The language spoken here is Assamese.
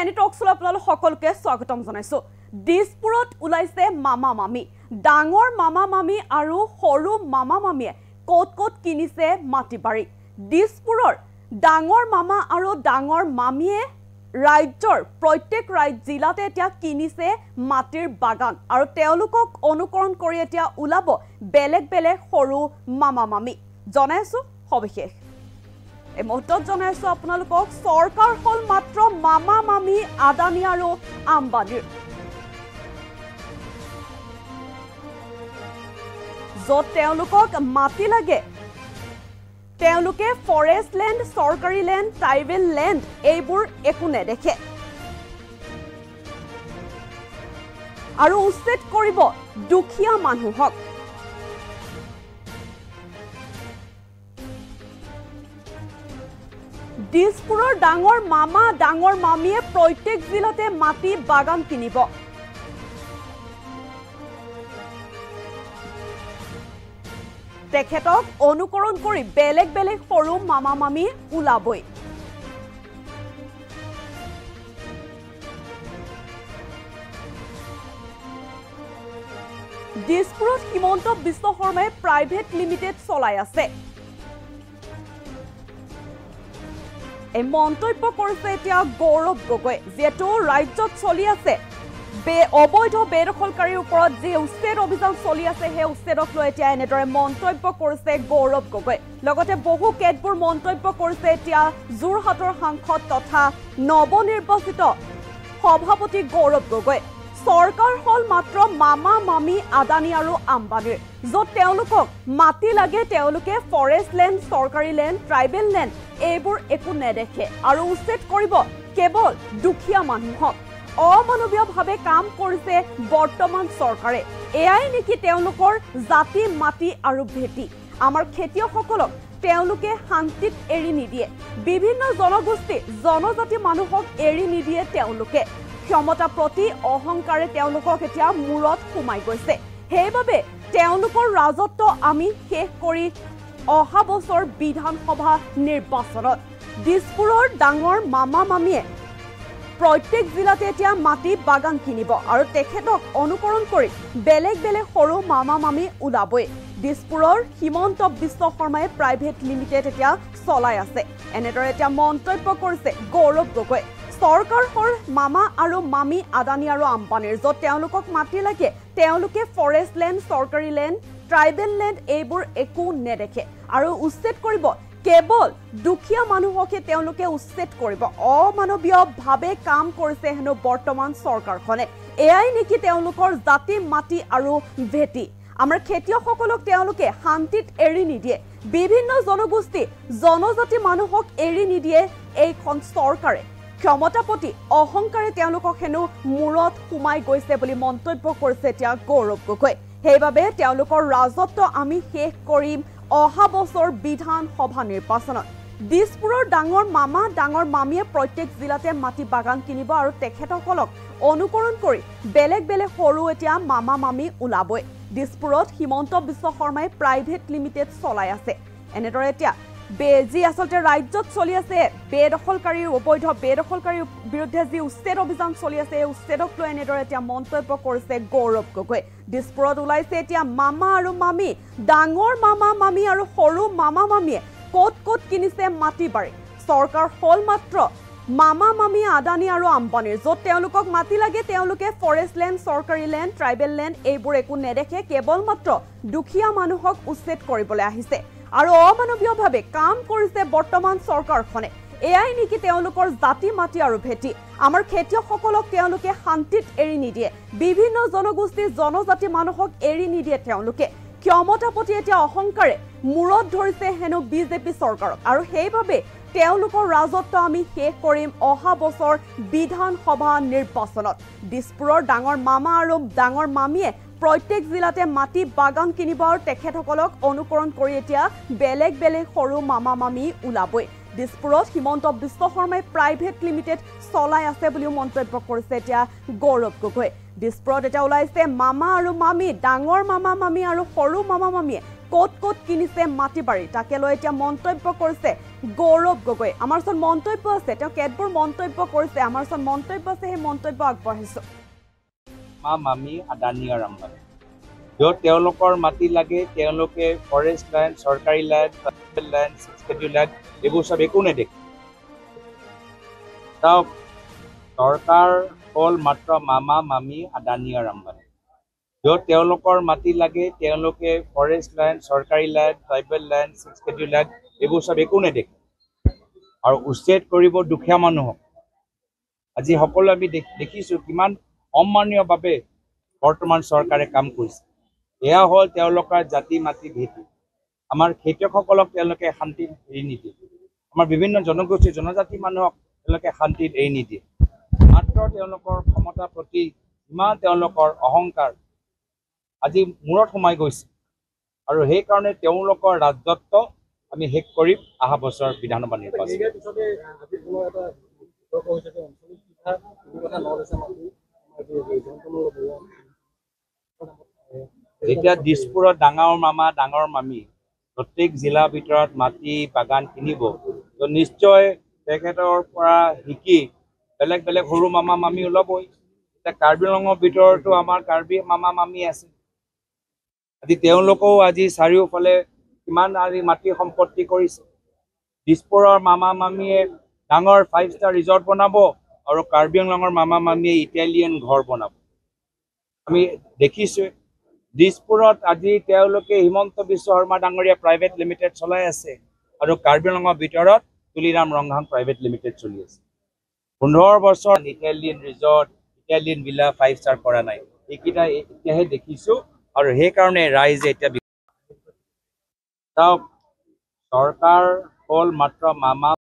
এনি টকছলৈ আপোনালোক সকলোকে স্বাগতম জনাইছো। দিছপুৰত ওলাইছে মামা মামি। ডাঙৰ মামা মামি আৰু সৰু মামা মামিয়ে ক'ত ক'ত কিনিছে মাটি বাৰী। দিছপুৰৰ ডাঙৰ মামা আৰু ডাঙৰ মামিয়ে ৰাজ্যৰ প্ৰত্যেক জিলাতে এতিয়া কিনিছে মাটিৰ বাগান আৰু তেওঁলোকক অনুকৰণ কৰি এতিয়া ওলাব বেলেগ বেলেগ সৰু মামা মামি। জনাইছো সবিশেষ এই মুহূৰ্তত জনাইছো আপোনালোকক চৰকাৰ হল মাত্ৰ মামা মামি আদানী আৰু আম্বানীৰ। য'ত তেওঁলোকক মাটি লাগে তেওঁলোকে ফৰেষ্ট লেণ্ড, চৰকাৰী লেণ্ড, ট্ৰাইবেল লেণ্ড এইবোৰ একো নেদেখে আৰু উচ্ছেদ কৰিব দুখীয়া মানুহক। দিছপুৰৰ ডাঙৰ মামা ডাঙৰ মামিয়ে প্ৰত্যেক জিলাতে মাটি বাগান কিনিব। তেখেতক অনুকৰণ কৰি বেলেগ বেলেগ সৰু মামা মামি ওলাবই। দিছপুৰত হিমন্ত বিশ্ব শৰ্মাই প্ৰাইভেট লিমিটেড চলাই আছে। এই মন্তব্য কৰিছে এতিয়া গৌৰৱ গগৈ, যিহেতু ৰাজ্যত চলি আছে অবৈধ বেদখলকাৰীৰ ওপৰত যি উচ্ছেদ অভিযান চলি আছে সেই উচ্ছেদক লৈ এতিয়া এনেদৰে মন্তব্য কৰিছে গৌৰৱ গগৈ। লগতে বহু কেতবোৰ মন্তব্য কৰিছে এতিয়া যোৰহাটৰ সাংসদ তথা নৱনিৰ্বাচিত সভাপতি গৌৰৱ গগৈ। চৰকাৰ হল মাত্ৰ মামা মামি আদানী আৰু আম্বানীৰ। য'ত তেওঁলোকক মাটি লাগে তেওঁলোকে ফৰেষ্ট লেণ্ড, চৰকাৰী লেণ্ড, ট্ৰাইবেল লেণ্ড এইবোৰ একো নেদেখে আৰু উচ্ছেদ কৰিব কেৱল দুখীয়া মানুহক। অমানৱীয়ভাৱে কাম কৰিছে বৰ্তমান চৰকাৰে। এয়াই নেকি তেওঁলোকৰ জাতি মাটি আৰু ভেটি। আমাৰ খেতিয়কসকলক তেওঁলোকে শান্তিত এৰি নিদিয়ে। বিভিন্ন জনগোষ্ঠী জনজাতি মানুহক এৰি নিদিয়ে তেওঁলোকে। ক্ষমতা প্ৰতি অহংকাৰে তেওঁলোকক এতিয়া মূৰত সোমাই গৈছে। সেইবাবে তেওঁলোকৰ ৰাজত্ব আমি শেষ কৰি অহা বছৰ বিধানসভা নিৰ্বাচনত দিছপুৰৰ ডাঙৰ মামা মামিয়ে প্ৰত্যেক জিলাতে এতিয়া মাটি বাগান কিনিব আৰু তেখেতক অনুকৰণ কৰি বেলেগ বেলেগ সৰু মামা মামি ওলাবই। দিছপুৰৰ হিমন্ত বিশ্ব শৰ্মাই প্ৰাইভেট লিমিটেড এতিয়া চলাই আছে। এনেদৰে এতিয়া মন্তব্য কৰিছে গৌৰৱ গগৈ। চৰকাৰ হল মামা আৰু মামি আদানী আৰু আম্বানীৰ। য'ত তেওঁলোকক মাটি লাগে তেওঁলোকে ফৰেষ্ট লেণ্ড, চৰকাৰী লেণ্ড, ট্ৰাইবেল লেণ্ড এইবোৰ একো নেদেখে আৰু উচ্ছেদ কৰিব কেৱল দুখীয়া মানুহকে তেওঁলোকে উচ্ছেদ কৰিব। অমানৱীয়ভাৱে কাম কৰিছে হেনো বৰ্তমান চৰকাৰখনে। এয়াই নেকি তেওঁলোকৰ জাতি মাটি আৰু ভেটি। আমাৰ খেতিয়কসকলক তেওঁলোকে শান্তিত এৰি নিদিয়ে। বিভিন্ন জনগোষ্ঠী জনজাতি মানুহক এৰি নিদিয়ে এইখন চৰকাৰে। ক্ষমতা প্ৰতি অহংকাৰে তেওঁলোকক হেনো মূৰত সোমাই গৈছে বুলি মন্তব্য কৰিছে এতিয়া গৌৰৱ গগৈ। সেইবাবে তেওঁলোকৰ ৰাজত্ব আমি শেষ কৰিম অহা বছৰ বিধানসভা নিৰ্বাচনত। দিছপুৰৰ ডাঙৰ মামা ডাঙৰ মামিয়ে প্ৰত্যেক জিলাতে মাটি বাগান কিনিব আৰু তেখেতসকলক অনুকৰণ কৰি বেলেগ বেলেগ সৰু এতিয়া মামা মামি ওলাবই। দিছপুৰত হিমন্ত বিশ্ব শৰ্মাই প্ৰাইভেট লিমিটেড চলাই আছে। এনেদৰে এতিয়া যি আচলতে ৰাজ্যত চলি আছে বেদখলকাৰীৰ অবৈধ বেদখলকাৰীৰ বিৰুদ্ধে যি উচ্ছেদ অভিযান চলি আছে এই উচ্ছেদক লৈ এনেদৰে এতিয়া মন্তব্য কৰিছে গৌৰৱ গগৈ। দিছপুৰত ওলাইছে এতিয়া মামা আৰু মামি। ডাঙৰ মামা মামি আৰু সৰু মামা মামিয়ে ক'ত ক'ত কিনিছে মাটি বাৰী। চৰকাৰ হল মাত্ৰ মামা মামি আদানী আৰু আম্বানীৰ। য'ত তেওঁলোকক মাটি লাগে তেওঁলোকে ফৰেষ্ট লেণ্ড, চৰকাৰী লেণ্ড, ট্ৰাইবেল লেণ্ড এইবোৰ একো নেদেখে। কেৱল মাত্ৰ দুখীয়া মানুহক উচ্ছেদ কৰিবলৈ আহিছে আৰু অমানৱীয়ভাৱে কাম কৰিছে বৰ্তমান চৰকাৰখনে। এয়াই নেকি তেওঁলোকৰ জাতি মাটি আৰু ভেটি। আমাৰ খেতিয়কসকলক তেওঁলোকে শান্তিত এৰি নিদিয়ে। বিভিন্ন জনগোষ্ঠী জনজাতি মানুহক এৰি নিদিয়ে তেওঁলোকে। ক্ষমতা প্ৰতি এতিয়া অহংকাৰে মূৰত ধৰিছে হেনো বিজেপি চৰকাৰক আৰু সেইবাবে তেওঁলোকৰ ৰাজত্ব আমি শেষ কৰিম অহা বছৰ বিধানসভা নিৰ্বাচনত। দিছপুৰৰ ডাঙৰ মামা আৰু ডাঙৰ মামিয়ে প্ৰত্যেক জিলাতে মাটি বাগান কিনিব আৰু তেখেতসকলক অনুকৰণ কৰি এতিয়া বেলেগ বেলেগ সৰু মামা মামি ওলাবই। দিছপুৰত হিমন্ত বিশ্ব শৰ্মাই প্ৰাইভেট লিমিটেড চলাই আছে বুলিও মন্তব্য কৰিছে এতিয়া গৌৰৱ গগৈ। দিছপুৰত এতিয়া ওলাইছে মামা আৰু মামী, ডাঙৰ মামা মামী আৰু সৰু মামা মামীয়ে ক'ত ক'ত কিনিছে মাটি বাৰী, তাকে লৈ এতিয়া মন্তব্য কৰিছে গৌৰৱ গগৈ। আমাৰ ওচৰত মন্তব্য আছে, তেওঁ কেতবোৰ মন্তব্য কৰিছে, আমাৰ ওচৰত মন্তব্য আছে, সেই মন্তব্য আগবঢ়াইছো। মা মামী আদানী আৰু আম্বানী, য'ত তেওঁলোকৰ মাটি লাগে তেওঁলোকে ফৰেষ্ট লেণ্ড, চৰকাৰী লেণ্ড, লেণ্ড, ছিক্স লেণ্ড এইবোৰ চব একো নেদেখে। চাওক, চৰকাৰ হ'ল মাত্ৰ মামা মামী আদানী আৰু আম্বানী, য'ত তেওঁলোকৰ মাটি লাগে তেওঁলোকে ফৰেষ্ট লেণ্ড, চৰকাৰী land, tribal land, six land এইবোৰ চব একো নেদেখে আৰু উচ্ছেদ কৰিব দুখীয়া মানুহক। আজি সকলো আমি দেখিছোঁ কিমান অমাননীয়ভাৱে বৰ্তমান চৰকাৰে কাম কৰিছে। এয়া হ'ল তেওঁলোকৰ জাতি মাটি ভেটি। আমাৰ খেতিয়কসকলক তেওঁলোকে শান্তিত এৰি নিদিয়ে, আমাৰ বিভিন্ন জনগোষ্ঠী জনজাতি মানুহক তেওঁলোকে শান্তিত এৰি নিদিয়ে। মাত্ৰ তেওঁলোকৰ ক্ষমতাৰ প্ৰতি ইমান তেওঁলোকৰ অহংকাৰ আজি মূৰত সোমাই গৈছে আৰু সেইকাৰণে তেওঁলোকৰ ৰাজত্ব আমি শেষ কৰিম অহা বছৰ বিধানসভা নিৰ্বাচন। যেতিয়া দিছপুৰত ডাঙৰ মামা ডাঙৰ মামী প্ৰত্যেক জিলাৰ ভিতৰত মাটি বাগান কিনিব, তো নিশ্চয় তেখেতৰ পৰা শিকি বেলেগ বেলেগ সৰু মামা মামী ওলাবই। এতিয়া কাৰ্বি আংলঙৰ ভিতৰতো আমাৰ কাৰ্বি মামা মামী আছে। আজি তেওঁলোকেও আজি চাৰিওফালে কিমান আজি মাটি সম্পত্তি কৰিছে। দিছপুৰৰ মামা মামীয়ে ডাঙৰ 5 ষ্টাৰ ৰিজৰ্ট বনাব আৰু কাৰ্বি আংলঙৰ মামা মামীয়ে ইটালিয়ান ঘৰ বনাব। আমি দেখিছোঁ দিছপুৰত আজি তেওঁলোকে হিমন্ত বিশ্ব শৰ্মা ডাঙৰীয়া প্ৰাইভেট লিমিটেড চলাই আছে আৰু কাৰ্বি আংলঙৰ ভিতৰত তুলিৰাম ৰংহাং প্ৰাইভেট লিমিটেড চলি আছে। 15 বছৰ Italian resort, Italian villa 5 star কৰা নাই, এইকেইটা এতিয়াহে দেখিছোঁ আৰু সেইকাৰণে ৰাইজে এতিয়া চাওক, চৰকাৰ হ'ল মাত্ৰ মামা